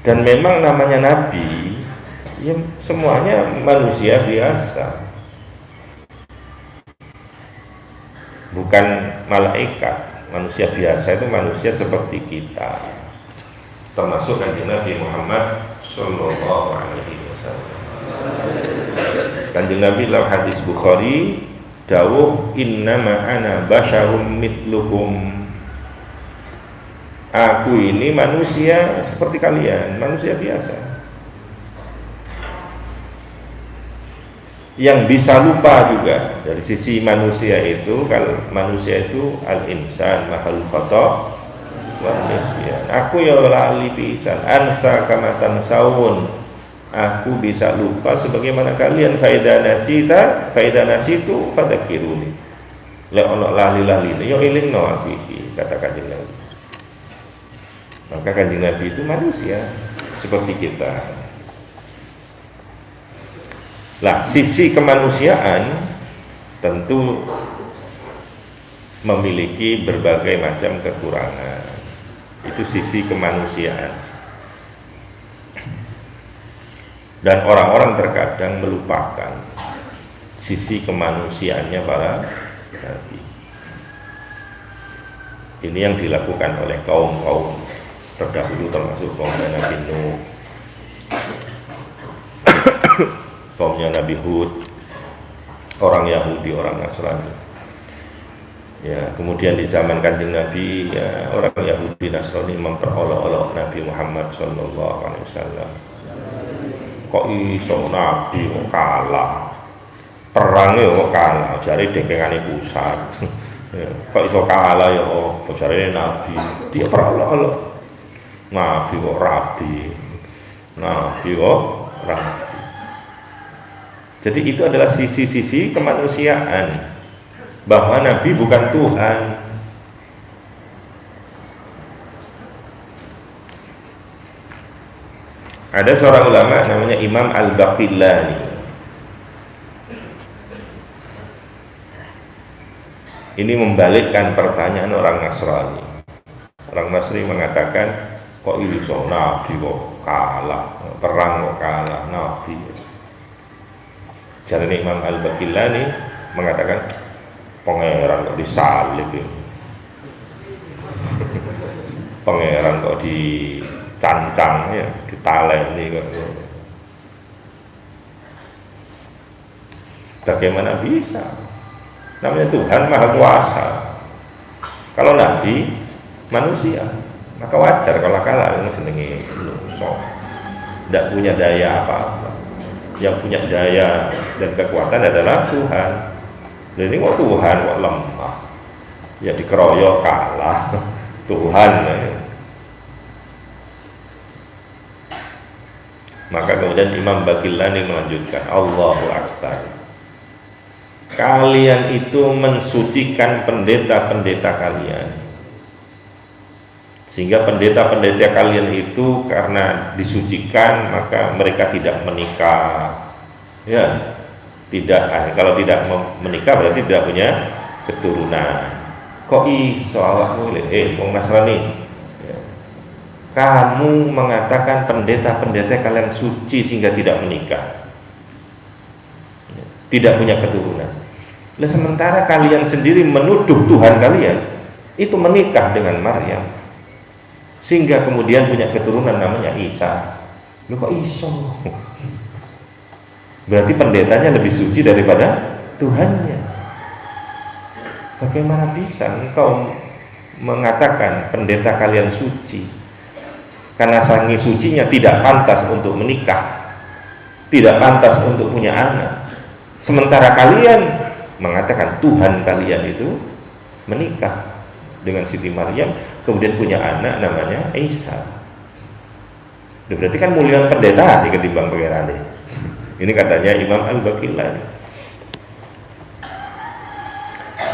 Dan memang namanya nabi, ya semuanya manusia biasa, bukan malaikat. Manusia biasa itu manusia seperti kita, termasuk kanjeng Nabi Muhammad Sallallahu Alaihi Wasallam. Kanjeng Nabi dalam hadis Bukhari dawuh, innama ana basyarum mithlukum, aku ini manusia seperti kalian, manusia biasa. Yang bisa lupa juga dari sisi manusia itu, kalau manusia itu al-insan mahal khata wa nisyan. Aku ya lali pisan, ansa kama tansawun, aku bisa lupa sebagaimana kalian. Faida nasitu fadzakiruni, lek ono lali-laline yo elingno aku iki, kata kanjeng Nabi. Maka kanjeng Nabi itu manusia seperti kita. Lah, sisi kemanusiaan tentu memiliki berbagai macam kekurangan. Itu sisi kemanusiaan. Dan orang-orang terkadang melupakan sisi kemanusiaannya para nabi. Ini yang dilakukan oleh kaum-kaum terdahulu, termasuk kaumnya Nabi Nuh, kaumnya Nabi Hud, orang Yahudi, orang Nasrani. Ya, kemudian di zaman kanjeng Nabi, ya, orang Yahudi Nasrani memperolok-olok Nabi Muhammad Sallallahu Alaihi Wasallam. Kok iso Nabi kok kalah, perangnya kok kalah, jari dekengane pusat. Ya, kok iso kalah ya, jari Nabi, dia perolok-olok. Nabi kok rabi, Nabi kok rabi. Jadi itu adalah sisi-sisi kemanusiaan, bahwa Nabi bukan Tuhan. Ada seorang ulama namanya Imam Al-Baqillani. Ini membalikkan pertanyaan orang Nasrani. Orang Nasrani mengatakan, kok iso Nabi kok kalah, perang kok kalah Nabi. Jadi Imam Al-Baqillani mengatakan, pangeran kok disalib ya. Pangeran kok dicancang ya, ditaleni kok. Bagaimana bisa? Namanya Tuhan Maha Kuasa. Kalau Nabi manusia, maka wajar kalau kalah, jenenge manusia. Tidak punya daya apa-apa. Yang punya daya dan kekuatan adalah Tuhan. Dan ini kok Tuhan kok lemah, ya dikeroyok kalah Tuhan. Maka kemudian Imam Baqillani melanjutkan, Allahu Akbar, kalian itu mensucikan pendeta-pendeta kalian, sehingga pendeta-pendeta kalian itu karena disucikan maka mereka tidak menikah, ya tidak, kalau tidak menikah berarti tidak punya keturunan. Kok iso awakmu wong Nasrani, ya, kamu mengatakan pendeta-pendeta kalian suci sehingga tidak menikah, ya, tidak punya keturunan. Lah sementara kalian sendiri menuduh Tuhan kalian itu menikah dengan Maryam sehingga kemudian punya keturunan namanya Isa. Lu kok iso? Berarti pendetanya lebih suci daripada Tuhannya. Bagaimana bisa engkau mengatakan pendeta kalian suci? Karena sangi sucinya tidak pantas untuk menikah, tidak pantas untuk punya anak. Sementara kalian mengatakan Tuhan kalian itu menikah dengan Siti Maryam, kemudian punya anak namanya Isa. Berarti kan mulia pendeta ketimbang pangeran. Ini katanya Imam Al-Baqillani.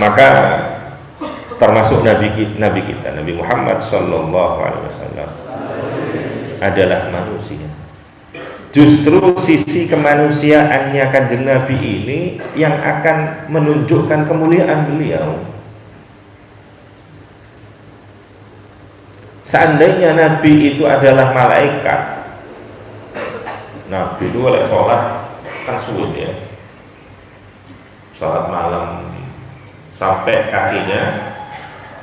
Maka termasuk Nabi kita, Nabi Muhammad Sallallahu Alaihi Wasallam adalah manusia. Justru sisi kemanusiaannya kanjeng Nabi ini yang akan menunjukkan kemuliaan beliau. Seandainya Nabi itu adalah malaikat, Nabi itu oleh sholat kan sulit ya, sholat malam sampai kakinya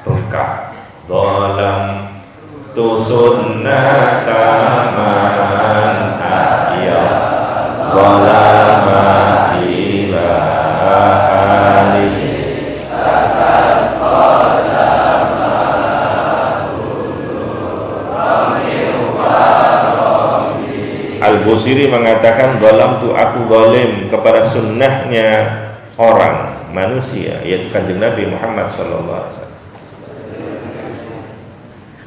bengkak. Zalam tu sunnataman ahya zalama ila alis Al-Busiri mengatakan zalam tu aku zalim kepada sunnahnya orang manusia, yaitu kanjeng Nabi Muhammad sallallahu alaihi wasallam.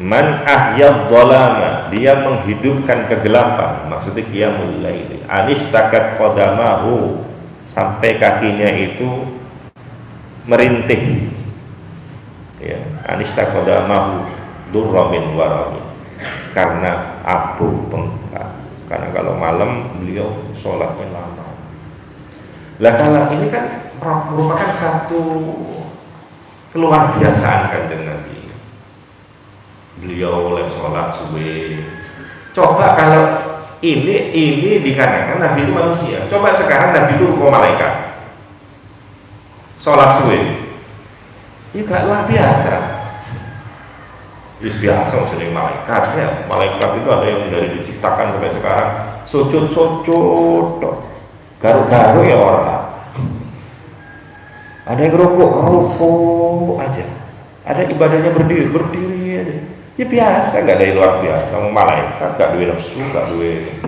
Man ahyad zalama, dia menghidupkan kegelapan, maksudnya qiyamul laili. Anistakat qadamahu, sampai kakinya itu merintih. Ya, anistakat qadamahu durra min warami, karena abu bengkak. Karena kalau malam beliau sholatnya lama. Lah kalau ini kan merupakan satu keluar biasaan kanjeng Nabi. Beliau oleh sholat subuh. Coba kalau ini dikarenakan Nabi itu manusia. Coba sekarang Nabi itu rupa malaikat, sholat subuh. Ini gak luar biasa. Biasa sering malaikat ya. Malaikat itu ada yang dari diciptakan sampai sekarang sujud garu-garu ya orang. Ada yang rukuk aja. Ada ibadahnya berdiri aja. Ya biasa, nggak ada yang luar biasa. Malaikat gak duwe nafsu, gak duwe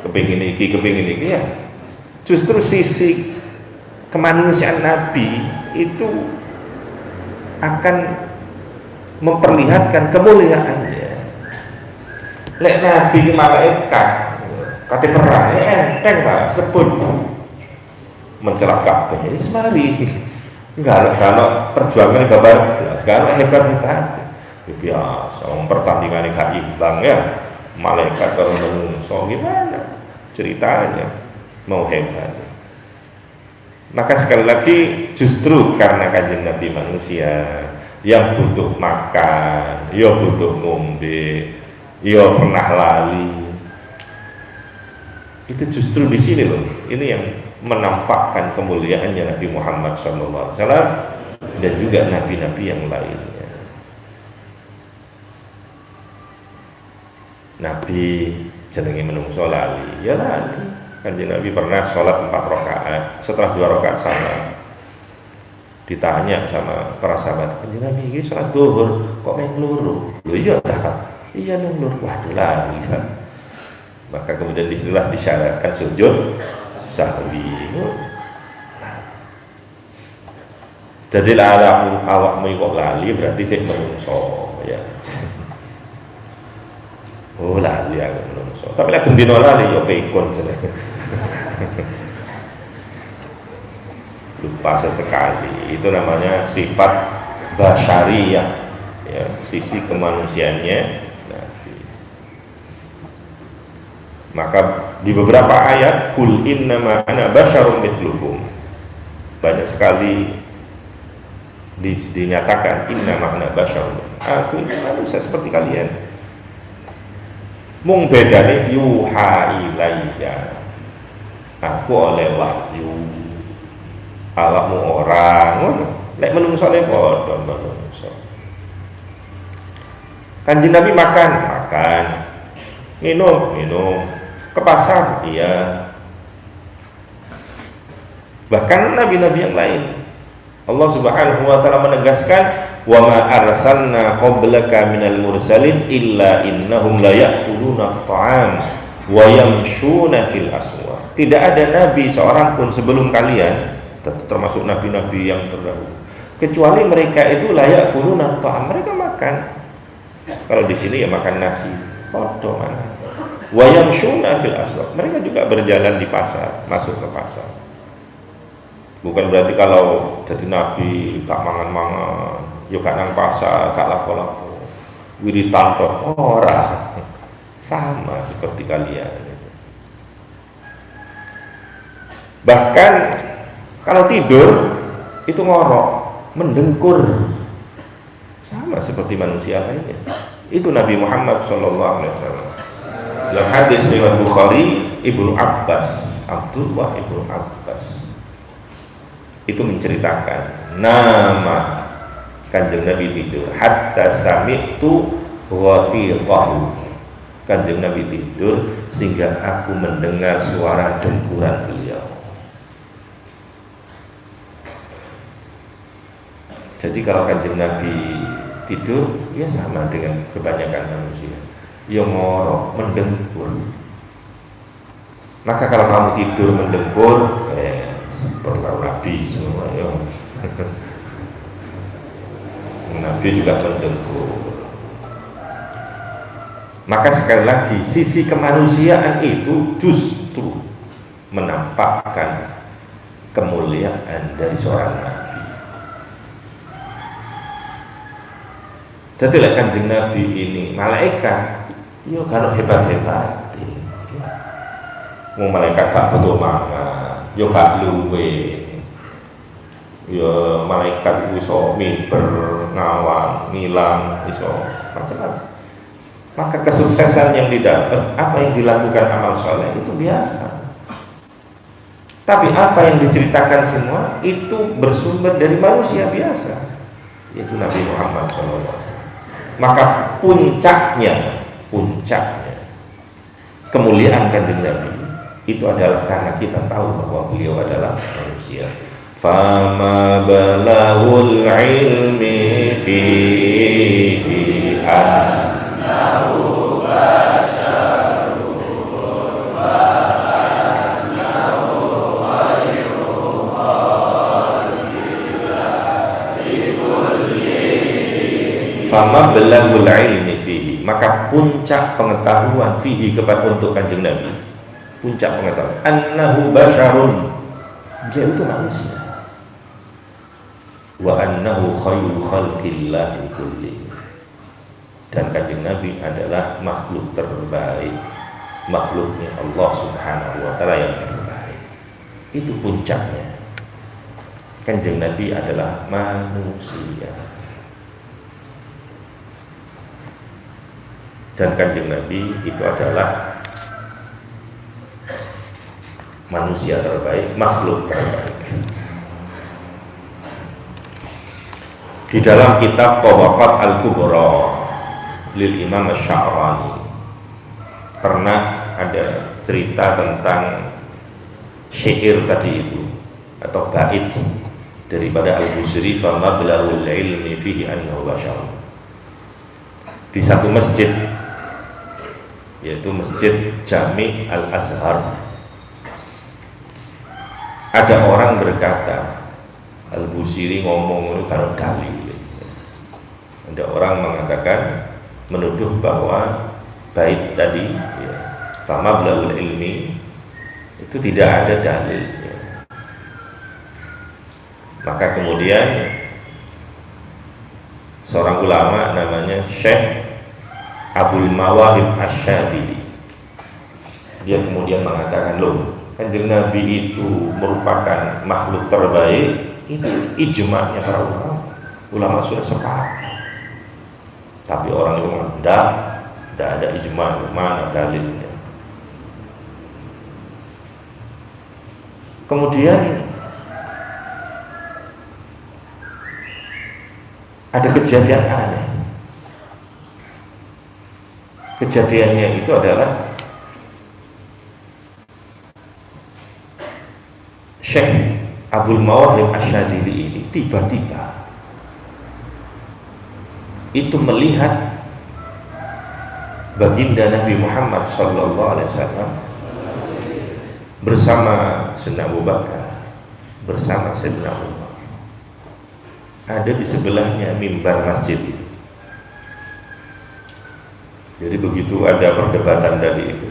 kepingin iki ya. Justru sisi kemanusiaan Nabi itu akan memperlihatkan kemuliaannya. Lek Nabi malaikat kate perang enteng ta sebut mencerak Ka'bah semari. Enggak kalau perjuangan kabar sekarang hebat-hebat. Biasa pertandingan gak imbang ya. Malaikat kalau menungso gimana ceritanya mau hebat. Maka sekali lagi justru karena kanjeng Nabi manusia yang butuh makan, ya butuh ngombe, ya pernah lali. Itu justru di sini loh. Ini yang menampakkan kemuliaannya Nabi Muhammad SAW dan juga nabi-nabi yang lainnya. Nabi jenenge menungso lali, ya lali. Kanjeng Nabi pernah sholat 4 rakaat, setelah 2 rakaat salam ditanya sama para sahabat, kanjeng Nabi ini sholat duhur kok main luru? Loh iya dah, iya nulur, waduh lagi kan. Maka kemudian istilah disyaratkan sujud sahwi. Jadi awakmu kok lali berarti sik menungso ya. Oh lali aku menungso. Tapi lek bendina lali yo pekon jenenge. Lupa sesekali, itu namanya sifat basyariyah ya, sisi kemanusiaannya Nabi. Maka di beberapa ayat kul innama ana basyarum mitslukum, banyak sekali dinyatakan innama ana basyarum, aku ini manusia seperti kalian. Mung bedane yuha ilayya, aku oleh wahyu, awakmu orang ngono. Lek menungso le padha menungso. Kanjeng Nabi makan, minum, ke pasar, iya. Bahkan nabi-nabi yang lain, Allah Subhanahu wa taala menegaskan, "Wa ma arsalna qablaka minal mursalin illa innahum la ya'kuluna at-ta'am wa yamshuna fil aswaq." Tidak ada nabi seorang pun sebelum kalian, termasuk nabi-nabi yang terdahulu, kecuali mereka itu layak kuluna ta'am, mereka makan. Kalau di sini ya makan nasi, podo mana. Wa yamshuna fil aswaq, mereka juga berjalan di pasar, masuk ke pasar. Bukan berarti kalau jadi nabi gak mangan-mangan, yo gak nang pasar, gak lapo-lapo, wiritan tok ora. Sama seperti kalian gitu. Bahkan kalau tidur itu ngorok, mendengkur, sama seperti manusia lainnya. Itu Nabi Muhammad SAW. Dalam hadis riwayat Bukhari, Ibnu Abbas, Abdullah Ibnu Abbas itu menceritakan nama Kanjeng Nabi tidur hatta sami'tu ghatiqahu. Kanjeng Nabi tidur sehingga aku mendengar suara dengkuran beliau. Jadi kalau Kanjeng Nabi tidur ya sama dengan kebanyakan manusia, ya ngorok, mendengkur. Maka kalau kamu tidur mendengkur, seperti kalau Nabi semua ya. Nabi juga mendengkur. Maka sekali lagi sisi kemanusiaan itu justru menampakkan kemuliaan dari seorang Nabi. Jadi Kanjeng Nabi ini malaikat, yo kalau hebat-hebat, mau malaikat gak butuh mangan, yo gak luwe, yo malaikat iso miber, ngawang, ngilang, iso macam-macam. Maka kesuksesan yang didapat, apa yang dilakukan amal soleh itu biasa. Tapi apa yang diceritakan semua itu bersumber dari manusia biasa, yaitu Nabi Muhammad SAW. Maka puncaknya kemuliaan Kanjeng Nabi itu adalah karena kita tahu bahwa beliau adalah manusia. Fama balagul ilmi fihi annahu basyarun wa annahu ghairu khalqillah. Fama balagul ilmi fihi, maka puncak pengetahuan fihi kepada untuk Kanjeng Nabi, puncak pengetahuan annahu basyarun, dia itu manusia, wa annahu khairu khalqillah kulli, dan Kanjeng Nabi adalah makhluk terbaik, makhluknya Allah Subhanahu wa ta'ala yang terbaik. Itu puncaknya. Kanjeng Nabi adalah manusia, dan Kanjeng Nabi itu adalah manusia terbaik, makhluk terbaik. Di dalam kitab Tabaqat Al-Kubra lil Imam Asy-Sya'rani pernah ada cerita tentang syair tadi itu atau bait daripada Al-Busiri, fa mablagul ilmi fihi annahu basyar. Di satu masjid, yaitu Masjid Jami' Al-Azhar, ada orang berkata, Al-Busiri ngomong itu kalau dalil. Ada orang mengatakan, menuduh bahwa bait tadi ya, fama blagul ilmi itu tidak ada dalil ya. Maka kemudian seorang ulama namanya Syekh Abul Mawahib Asy-Syadzili, dia kemudian mengatakan, loh, Kanjeng Nabi itu merupakan makhluk terbaik, itu ijma'nya para ulama sudah sepakat. Tapi orang itu tidak ada ijma', mana dalilnya. Kemudian ada kejadian aneh. Kejadiannya itu adalah Syekh Abul Mawahib Asy-Syadzili ini tiba-tiba itu melihat baginda Nabi Muhammad SAW bersama Sayyidina Abu Bakar, bersama Sayyidina Umar, ada di sebelahnya mimbar masjid itu. Jadi begitu ada perdebatan tadi itu,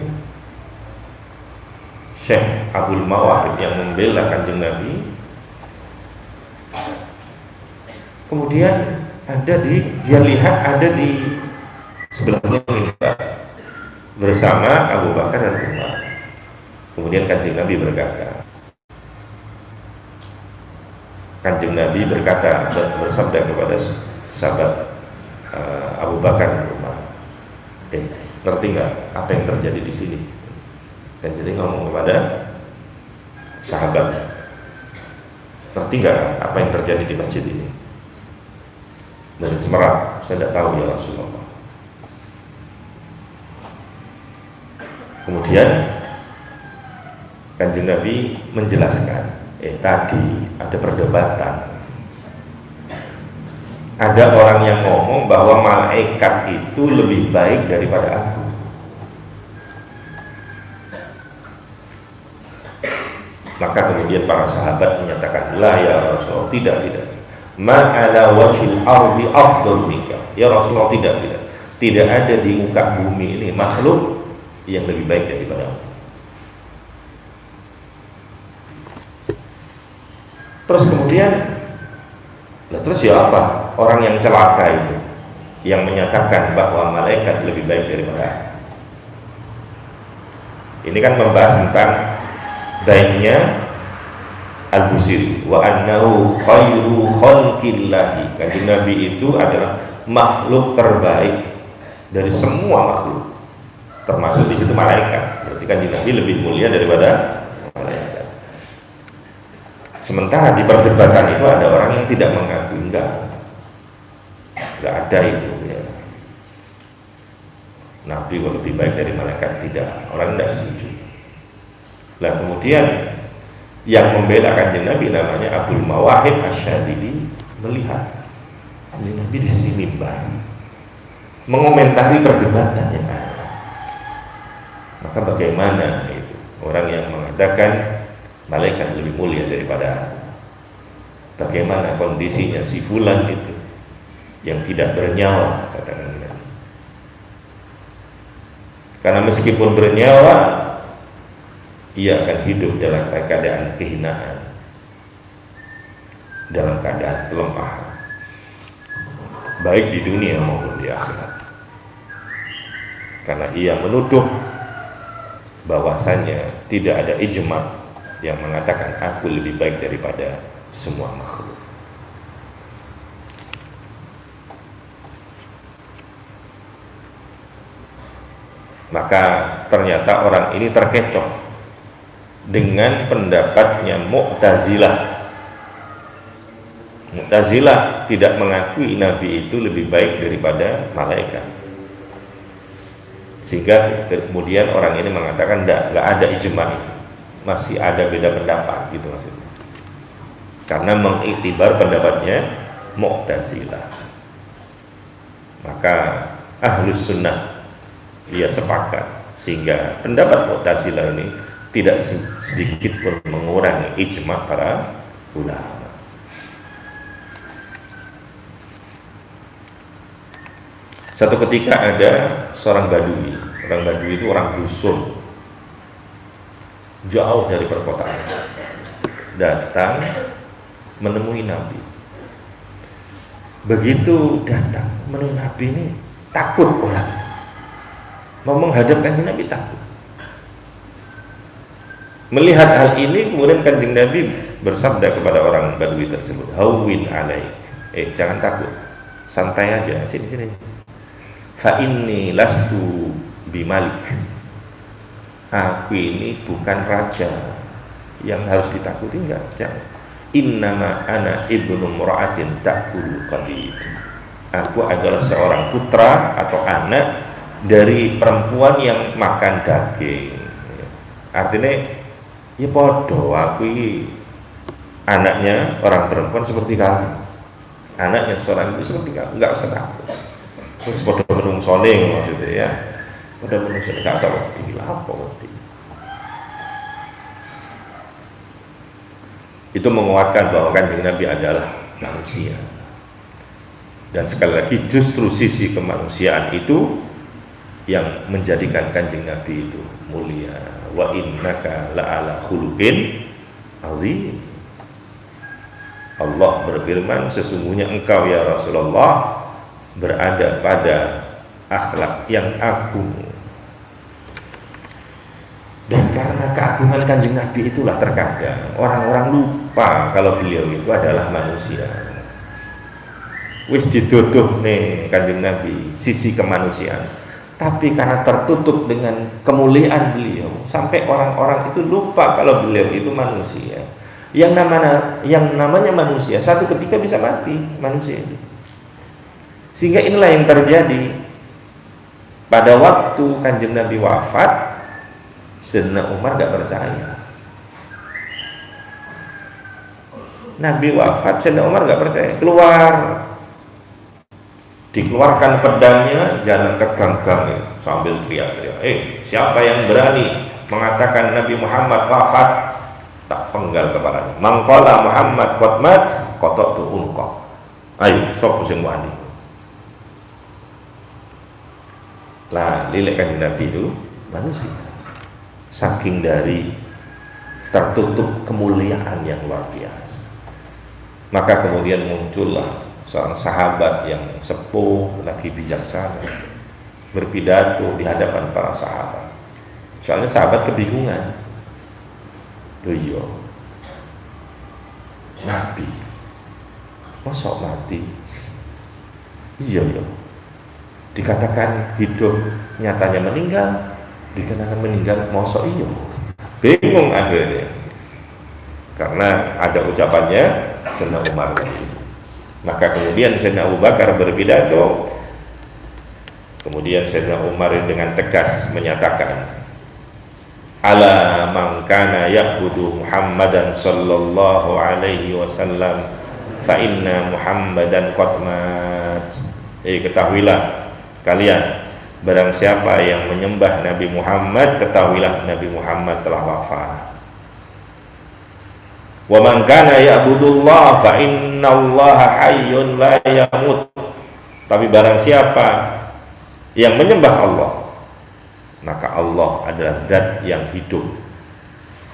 Syekh Abul Mawahib yang membela Kanjeng Nabi, kemudian dia lihat ada di sebelahnya mimbar bersama Abu Bakar dan Umar. Kemudian Kanjeng Nabi berkata, bersabda kepada sahabat Abu Bakar dan Umar, Ngerti nggak apa yang terjadi di sini? Dan jadi ngomong kepada sahabatnya, ngerti nggak apa yang terjadi di masjid ini? Dari Semerat, saya tidak tahu ya Rasulullah. Kemudian Kanjeng Nabi menjelaskan, tadi ada perdebatan. Ada orang yang ngomong bahwa malaikat itu lebih baik daripada aku. Maka kemudian para sahabat menyatakan, la ya Rasulullah, tidak. Ma'ala wajhil ardi afdal minka. Ya Rasulullah, tidak. Tidak ada di muka bumi ini makhluk yang lebih baik daripada aku. Terus kemudian, terus ya apa? Orang yang celaka itu yang menyatakan bahwa malaikat lebih baik daripada aku. Ini kan membahas tentang baiknya Al-Busiri wa annahu khairu khalqillahi. Kanjeng Nabi itu adalah makhluk terbaik dari semua makhluk, termasuk di situ malaikat. Berarti Kanjeng Nabi lebih mulia daripada malaikat. Sementara di perdebatan itu ada orang yang tidak mengakui, enggak ada itu ya. Nabi lebih baik dari malaikat, tidak. Orang tidak setuju. Lah kemudian yang membela Kanjeng Nabi namanya Abdul Mawahib Asyadili melihat Kanjeng Nabi di sisi mimbar mengomentari perdebatan yang ada. Maka bagaimana itu orang yang mengatakan malaikat lebih mulia daripada aku? Bagaimana kondisinya si fulan itu yang tidak bernyawa, katakan Nabi. Karena meskipun bernyawa, ia akan hidup dalam keadaan kehinaan, dalam keadaan kelemahan, baik di dunia maupun di akhirat. Karena ia menuduh bahwasannya tidak ada ijma yang mengatakan aku lebih baik daripada semua makhluk. Maka ternyata orang ini terkecoh dengan pendapatnya Mu'tazilah. Mu'tazilah tidak mengakui Nabi itu lebih baik daripada malaikat. Sehingga kemudian orang ini mengatakan enggak ada ijma itu. Masih ada beda pendapat gitu maksudnya. Karena mengiktibar pendapatnya Mu'tazilah. Maka Ahlus Sunnah dia sepakat sehingga pendapat Mu'tazilah ini tidak sedikit pun mengurangi ijma para ulama. Satu ketika ada seorang Badui. Orang Badui itu orang dusun, jauh dari perkotaan, datang menemui Nabi. Begitu datang menemui Nabi ini takut orang, mau menghadap Kanjeng Nabi takut. Melihat hal ini kemudian Kanjeng Nabi bersabda kepada orang Badui tersebut, hawwin alaik, jangan takut, santai aja, sini. Fa inni lastu bimalik, aku ini bukan raja yang harus ditakuti, enggak, jangan. Innama ana ibnu mura'atin ta'kulu qadid, aku adalah seorang putra atau anak dari perempuan yang makan daging. Artinya ya podo, aku ini anaknya orang perempuan seperti kamu, anaknya seorang itu seperti kamu, enggak usah takut. Terus podo menungsone maksudnya ya, podo menungsone, enggak usah wedi, apa wedi. Itu menguatkan bahwa Kanjeng Nabi adalah manusia. Dan sekali lagi justru sisi kemanusiaan itu yang menjadikan Kanjeng Nabi itu mulia. Wa innaka la'ala khuluqin azim. Allah berfirman, sesungguhnya engkau ya Rasulullah berada pada akhlak yang agung. Dan karena keagungan Kanjeng Nabi itulah terkadang orang-orang lupa kalau beliau itu adalah manusia. Wis didodoh nih Kanjeng Nabi sisi kemanusiaan, tapi karena tertutup dengan kemuliaan beliau sampai orang-orang itu lupa kalau beliau itu manusia. Yang namanya manusia satu ketika bisa mati manusia itu. Sehingga inilah yang terjadi pada waktu Kanjeng Nabi wafat. Sayyidina Umar gak percaya. Nabi wafat, Sayyidina Umar gak percaya. Dikeluarkan pedangnya, jalan ke gang-gang sambil teriak-teriak, siapa yang berani mengatakan Nabi Muhammad wafat? Tak penggal kepalanya. Mangkola Muhammad qad mat qata'tu unqa. Ayo sapa sing wani. Lah lilek Kanjeng Nabi itu manusia. Saking dari tertutup kemuliaan yang luar biasa. Maka kemudian muncullah seorang sahabat yang sepuh lagi bijaksana berpidato di hadapan para sahabat. Soalnya sahabat kebingungan. Loh iya, Nabi masa mati? Iya loh, dikatakan hidup nyatanya meninggal, dikatakan meninggal masa iya? Bingung akhirnya karena ada ucapannya Sayyidina Umar tadi. Maka kemudian Sayyidina Abu Bakar berpidato, kemudian Sayyidina Umar dengan tegas menyatakan, ala man kana ya'budu Muhammadan sallallahu alaihi wasallam fa inna Muhammadan qad mat. Ketahuilah kalian, barang siapa yang menyembah Nabi Muhammad, ketahuilah Nabi Muhammad telah wafat. Wa man kana ya'budullah fa innallaha hayyun la yamut. Tapi barang siapa yang menyembah Allah, maka Allah adalah zat yang hidup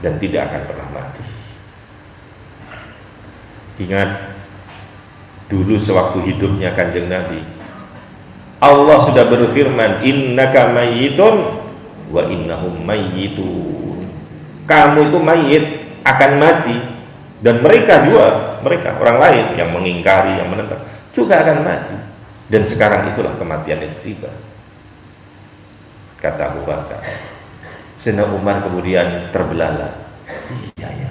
dan tidak akan pernah mati. Ingat, dulu sewaktu hidupnya Kanjeng Nabi, Allah sudah berfirman, innaka mayyitun wa innahum mayyitun. Kamu itu mayit, akan mati, dan mereka orang lain yang mengingkari, yang menentang juga akan mati. Dan sekarang itulah kematian itu tiba. Kata Abu Bakar. Sayyidina Umar kemudian terbelalak. Iya ya,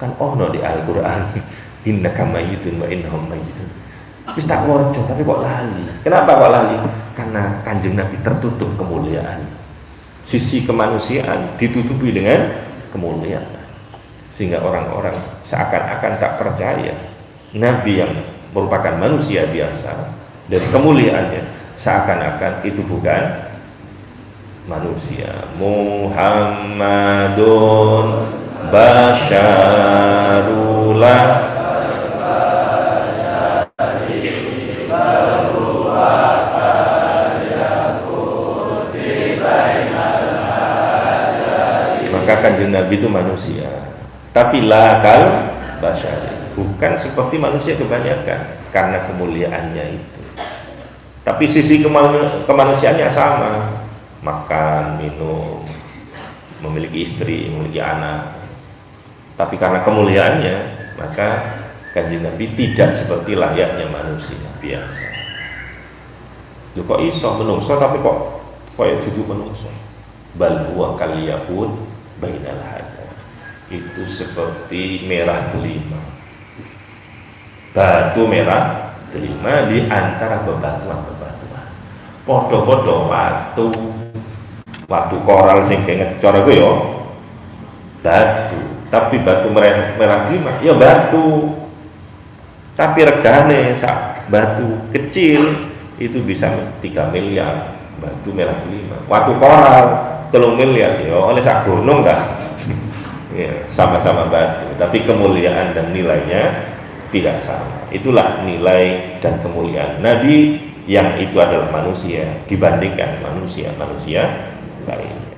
kan ono di Al-Quran, innaka mayyitun wa innahum mayyitun. Wis tak waca tapi kok lali. Kenapa kok lali? Karena Kanjeng Nabi tertutup kemuliaan. Sisi kemanusiaan ditutupi dengan kemuliaan. Sehingga orang-orang seakan-akan tak percaya Nabi yang merupakan manusia biasa dan kemuliaannya seakan-akan itu bukan manusia. Muhammadun basyarullah maka Kanjeng Nabi itu manusia, tapi lakal basyari, bukan seperti manusia kebanyakan karena kemuliaannya itu. Tapi sisi kemanusiaannya sama. Makan, minum, memiliki istri, memiliki anak. Tapi karena kemuliaannya, maka Kanjeng Nabi tidak seperti layaknya manusia biasa. Lu kok iso menungso tapi kok koyo duduk menungso. Bal huwa kal yaqud bainal hajar. Itu seperti merah delima. Batu merah delima di antara bebatuan-bebatuan. Podo-podo watu koral sing ngecor iku ya batu, tapi batu merah delima ya batu, tapi regane sak batu kecil itu bisa 3 miliar. Batu merah delima, watu koral 3 miliar ya oleh sak gunung dah. Ya, sama-sama batu, tapi kemuliaan dan nilainya tidak sama. Itulah nilai dan kemuliaan Nabi yang itu adalah manusia dibandingkan manusia lain.